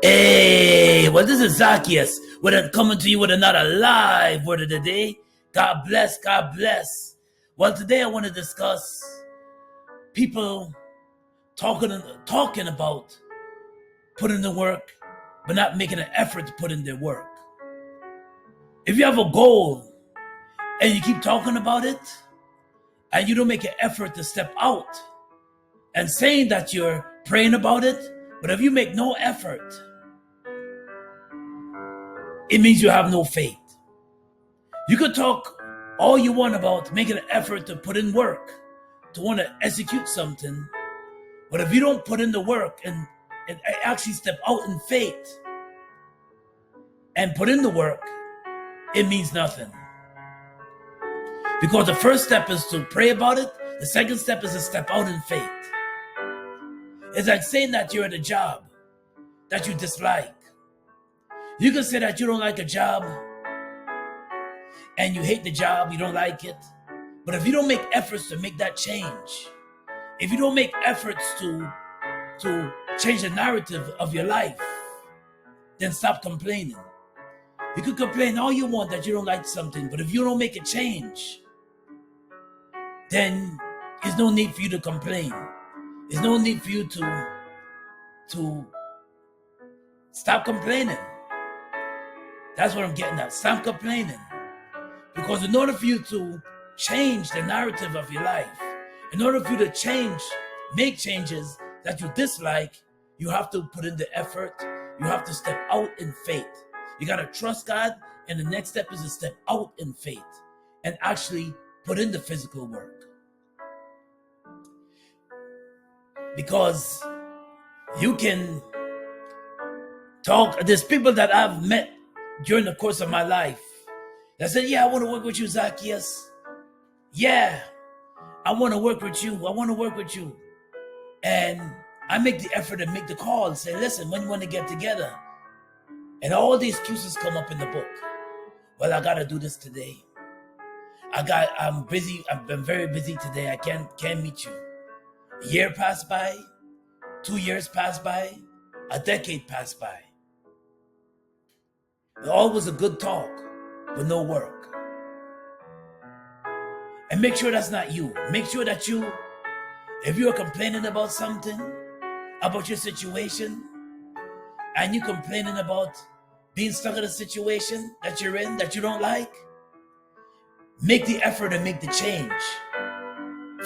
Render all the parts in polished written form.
Hey, well, this is Zacchaeus coming to you with another live word of the day. God bless, God bless. Well, today I want to discuss people talking about putting in the work, but not making an effort to put in their work. If you have a goal and you keep talking about it, and you don't make an effort to step out and saying that you're praying about it, but if you make no effort, it means you have no faith. You could talk all you want about making an effort to put in work, to want to execute something, but if you don't put in the work and actually step out in faith and put in the work, it means nothing. Because the first step is to pray about it, the second step is to step out in faith. It's like saying that you're at a job that you dislike. You can say that you don't like a job and you hate the job, you don't like it. But if you don't make efforts to make that change, if you don't make efforts to change the narrative of your life, then stop complaining. You could complain all you want that you don't like something, but if you don't make a change, then there's no need for you to complain. There's no need for you to stop complaining. That's what I'm getting at. Stop complaining. Because in order for you to change the narrative of your life, in order for you to make changes that you dislike, you have to put in the effort. You have to step out in faith. You got to trust God, and the next step is to step out in faith and actually put in the physical work. Because you can talk, there's people that I've met during the course of my life that said, yeah, I want to work with you, Zacchaeus. Yeah, I want to work with you. I want to work with you. And I make the effort to make the call and say, listen, when you want to get together? And all the excuses come up in the book. Well, I got to do this today. I'm busy. I've been very busy today. I can't meet you. A year passed by. 2 years passed by. A decade passed by. It all was a good talk, but no work. And make sure that's not you. Make sure that if you're complaining about something, about your situation, and you're complaining about being stuck in a situation that you're in, that you don't like, make the effort and make the change.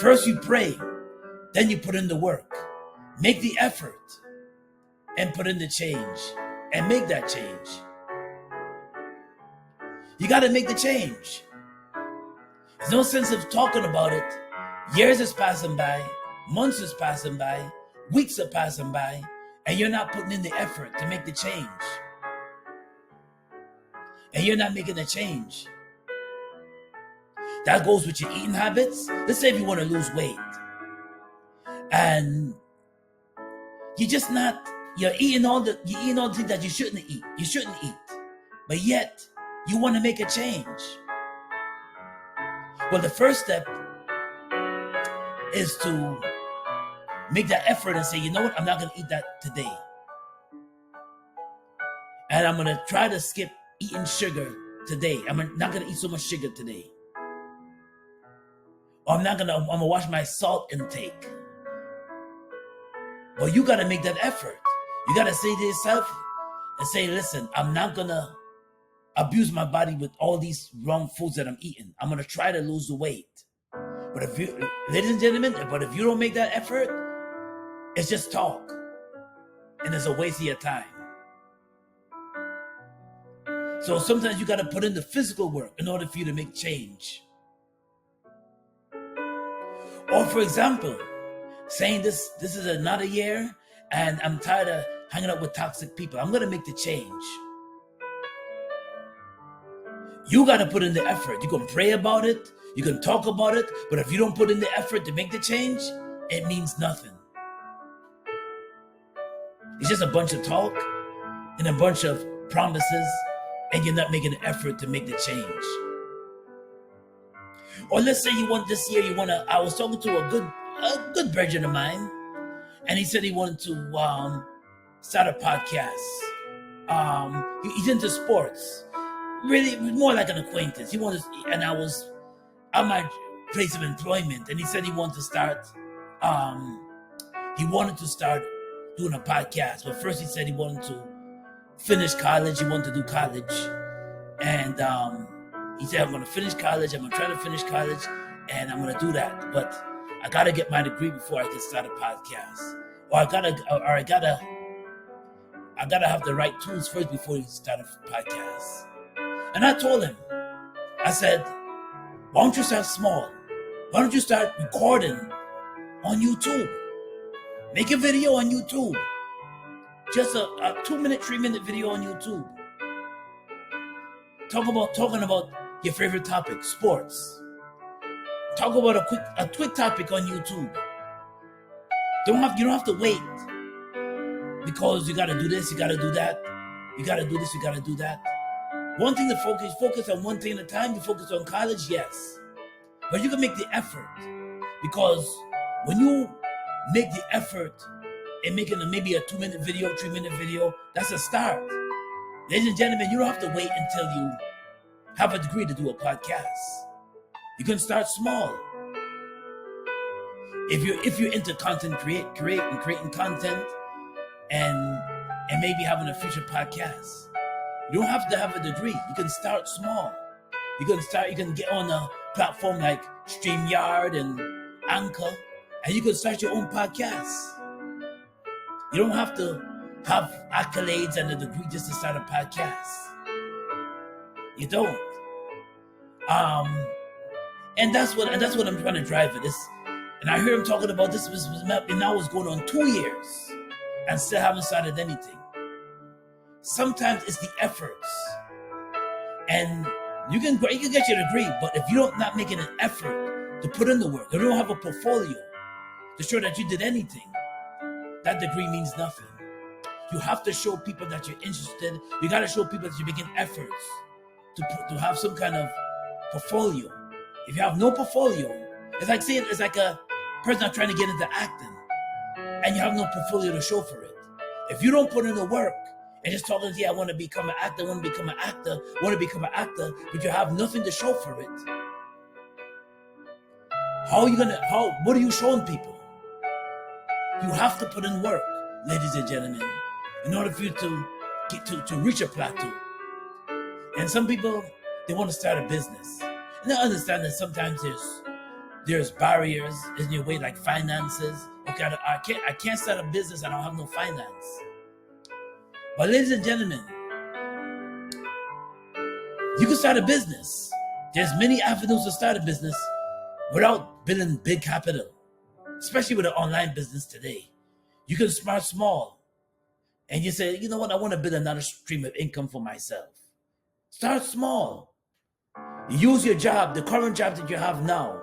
First you pray, then you put in the work. Make the effort and put in the change and make that change. You got to make the change. There's no sense of talking about it. Years is passing by, months is passing by, weeks are passing by, and you're not putting in the effort to make the change. And you're not making the change. That goes with your eating habits. Let's say if you want to lose weight and you're eating all the things that you shouldn't eat, but yet you want to make a change. Well, the first step is to make that effort and say, you know what, I'm not going to eat that today. And I'm going to try to skip eating sugar today. I'm not going to eat so much sugar today. Or I'm going to watch my salt intake. Well, you got to make that effort. You got to say to yourself and say, listen, I'm not going to abuse my body with all these wrong foods that I'm eating. I'm going to try to lose the weight. But ladies and gentlemen, if you don't make that effort, it's just talk. And it's a waste of your time. So sometimes you got to put in the physical work in order for you to make change. Or for example, saying this is another year and I'm tired of hanging out with toxic people. I'm going to make the change. You got to put in the effort. You can pray about it. You can talk about it. But if you don't put in the effort to make the change, it means nothing. It's just a bunch of talk and a bunch of promises, and you're not making an effort to make the change. Or let's say this year I was talking to a good brethren of mine, and he said he wanted to start a podcast. He's into sports. Really, more like an acquaintance. And at my place of employment, and he said he wanted to start. He wanted to start doing a podcast, but first he said he wanted to finish college. He wanted to do college, and he said, "I'm going to finish college. I'm going to try to finish college, and I'm going to do that. But I got to get my degree before I can start a podcast, or I gotta have the right tools first before you start a podcast." And I told him, I said, "Why don't you start small? Why don't you start recording on YouTube? Make a video on YouTube. Just a 2-minute, 3-minute video on YouTube. Talking about your favorite topic, sports. Talk about a quick topic on YouTube. You don't have to wait because you gotta do this, you gotta do that. You gotta do this, you gotta do that. One thing to focus on one thing at a time. You focus on college, yes. But you can make the effort, because when you make the effort in making maybe a 2-minute video, 3-minute video, that's a start. Ladies and gentlemen, you don't have to wait until you have a degree to do a podcast. You can start small. If you're into content creating content and maybe having a future podcast, you don't have to have a degree. You can start small. You can get on a platform like StreamYard and Anchor, and you can start your own podcast. You don't have to have accolades and a degree just to start a podcast. You don't. And that's what I'm trying to drive at this. And I hear him talking about this and now it's going on 2 years and still haven't started anything. Sometimes it's the efforts. And you can get your degree, but if you're not making an effort to put in the work, you don't have a portfolio to show that you did anything, that degree means nothing. You have to show people that you're interested. You got to show people that you're making efforts to have some kind of portfolio. If you have no portfolio, it's like a person that's trying to get into acting, and you have no portfolio to show for it. If you don't put in the work and just talking, I want to become an actor, want to become an actor, but you have nothing to show for it, what are you showing people? You have to put in work, ladies and gentlemen, in order for you to reach a plateau. And some people, they want to start a business. And I understand that sometimes there's barriers in your way, like finances. Okay, I can't start a business, I don't have no finance. But ladies and gentlemen, you can start a business. There's many avenues to start a business without building big capital, especially with an online business today. You can start small. And you say, you know what, I want to build another stream of income for myself. Start small. Use your job, the current job that you have now,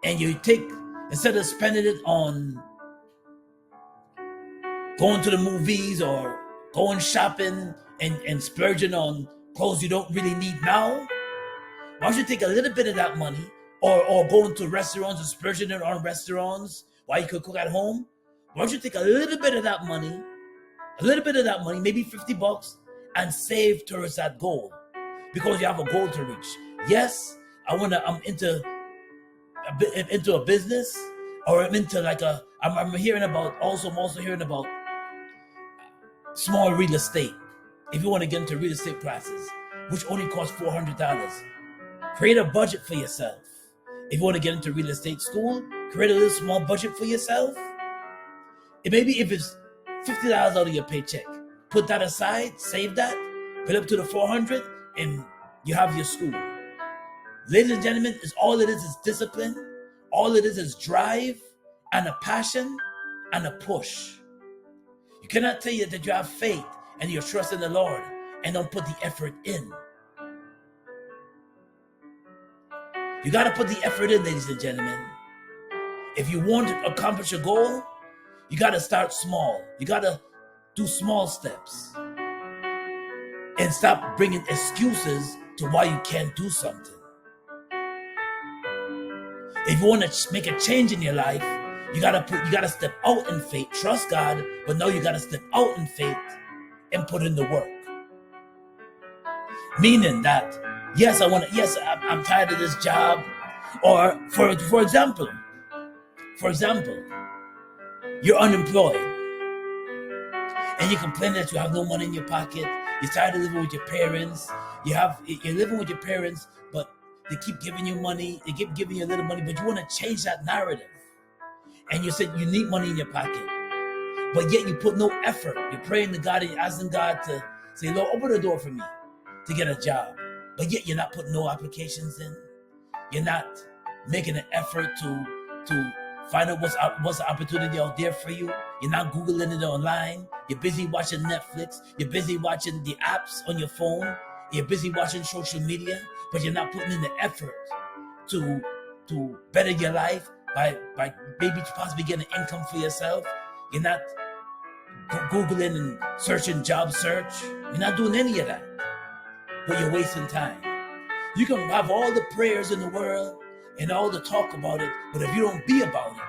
and you instead of spending it on going to the movies or going shopping and splurging on clothes you don't really need now, why don't you take a little bit of that money or going to restaurants and splurging it on restaurants while you could cook at home? Why don't you take a little bit of that money, maybe $50, and save towards that goal? Because you have a goal to reach. Yes, I'm into a business, or I'm into I'm also hearing about small real estate. If you want to get into real estate classes, which only cost $400, create a budget for yourself. If you want to get into real estate school, create a little small budget for yourself. Maybe if it's $50 out of your paycheck, put that aside, save that, put up to the $400, and you have your school. Ladies and gentlemen, all it is discipline. All it is drive and a passion and a push. You cannot tell you that you have faith and you trust in the Lord and don't put the effort in. You got to put the effort in, ladies and gentlemen. If you want to accomplish a goal, you got to start small. You got to do small steps and stop bringing excuses to why you can't do something. If you want to make a change in your life, you gotta step out in faith. Trust God, but now you gotta step out in faith and put in the work. Meaning that, yes, I'm tired of this job. Or for example, you're unemployed and you complain that you have no money in your pocket. You're tired of living with your parents. You're living with your parents, but they keep giving you money. They keep giving you a little money, but you want to change that narrative. And you said you need money in your pocket, but yet you put no effort. You're praying to God and you're asking God to say, Lord, open the door for me to get a job. But yet you're not putting no applications in. You're not making an effort to find out what's the opportunity out there for you. You're not Googling it online. You're busy watching Netflix. You're busy watching the apps on your phone. You're busy watching social media, but you're not putting in the effort to better your life by maybe possibly getting income for yourself. You're not Googling and searching job search. You're not doing any of that, but you're wasting time. You can have all the prayers in the world and all the talk about it, but if you don't be about it,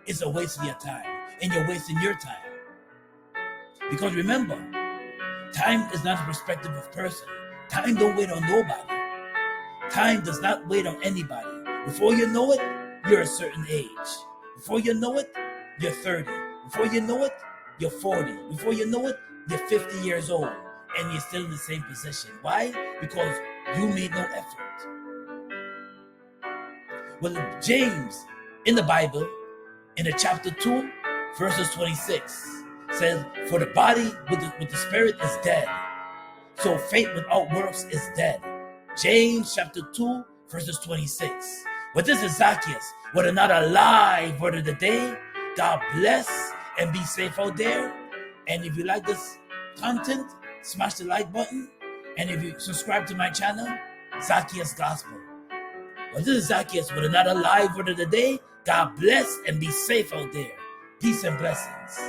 it's a waste of your time, and you're wasting your time. Because remember, time is not a perspective of person. Time don't wait on nobody. Time does not wait on anybody. Before you know it, you're a certain age. Before you know it, you're 30. Before you know it, you're 40. Before you know it, you're 50 years old, and you're still in the same position. Why? Because you made no effort. Well, James in the Bible, in the chapter 2, verses 26, says, for the body with the spirit is dead. So faith without works is dead. James chapter 2, verses 26. But this is Zacchaeus. Whether not alive, word of the day, God bless and be safe out there. And if you like this content, smash the like button. And if you subscribe to my channel, Zacchaeus Gospel. Well, this is Zacchaeus with another live word of the day. God bless and be safe out there. Peace and blessings.